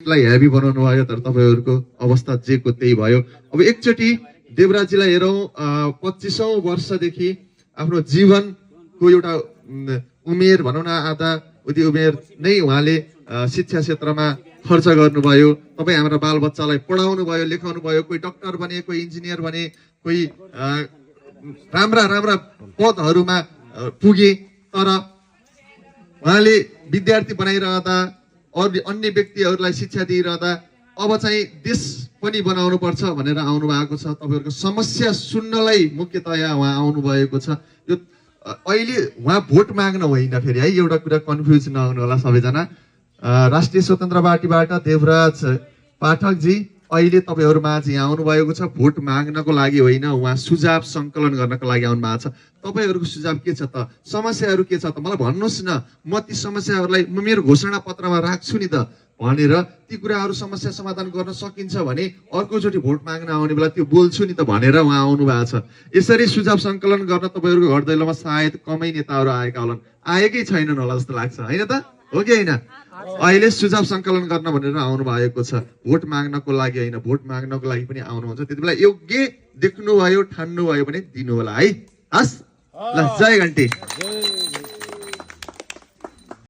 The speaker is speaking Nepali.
लाई हेभी बनाउनु भयो तर तपाईहरुको अवस्था जेको त्यही भयो। अब एकचोटी देवराजजीलाई हेरौं 25औं वर्षदेखि आफ्नो जीवनको एउटा उमेर भनौं न आधा उति उमेर नै उहाँले शिक्षा क्षेत्रमा खर्च गर्नुभयो। तपाई हाम्रो बालबच्चालाई पढाउनु भयो, लेखाउनु भयो, कोही डाक्टर बने, कोही इन्जिनियर बने, कोही राम्रा राम्रा पदहरुमा पुगे। तर उहाँले विद्यार्थी बनाइरहँदा अन्य व्यक्तिहरूलाई शिक्षा दिइरहँदा अब चाहिँ देश पनि बनाउनु पर्छ भनेर आउनु भएको छ। तपाईहरुको समस्या सुन्नलाई मुख्यतया उहाँ आउनु भएको छ। यो अहिले उहाँ भोट माग्न होइन, फेरि है एउटा कुरा कन्फ्युज नहुनु होला सबैजना। राष्ट्रिय स्वतन्त्र पार्टीबाट देवराज पाठक जी अहिले तपाईहरु माझ यहाँ आउनु भएको छ भोट माग्नको लागि होइन, उहाँ सुझाव संकलन गर्नको लागि आउनु भएको छ। तपाईहरुको सुझाव के छ त, समस्याहरु के छ त, मलाई भन्नुस् न। म ती समस्याहरुलाई मेरो घोषणा पत्रमा राख्छु नि त भनेर ती कुराहरु समस्या समाधान गर्न सकिन्छ भने अर्कोचोटी भोट माग्न आउने बेला त्यो बोल्छु नि त भनेर उहाँ आउनु भएको छ। यसरी सुझाव संकलन गर्न तपाईहरुको घर दैलोमा सायद कमै नेताहरु आएका होलान्, आएकै छैनन् होला जस्तो लाग्छ, हैन त? हो कि हैन? अहिले सुझाव संकलन गर्न भनेर आउनु भएको छ, भोट माग्नको लागि होइन, भोट माग्नको लागि पनि आउनुहुन्छ। त्यतिबेला योग्य देख्नु भयो, ठान्नु भयो भने दिनु होला है। हस् ल, जय घन्टी।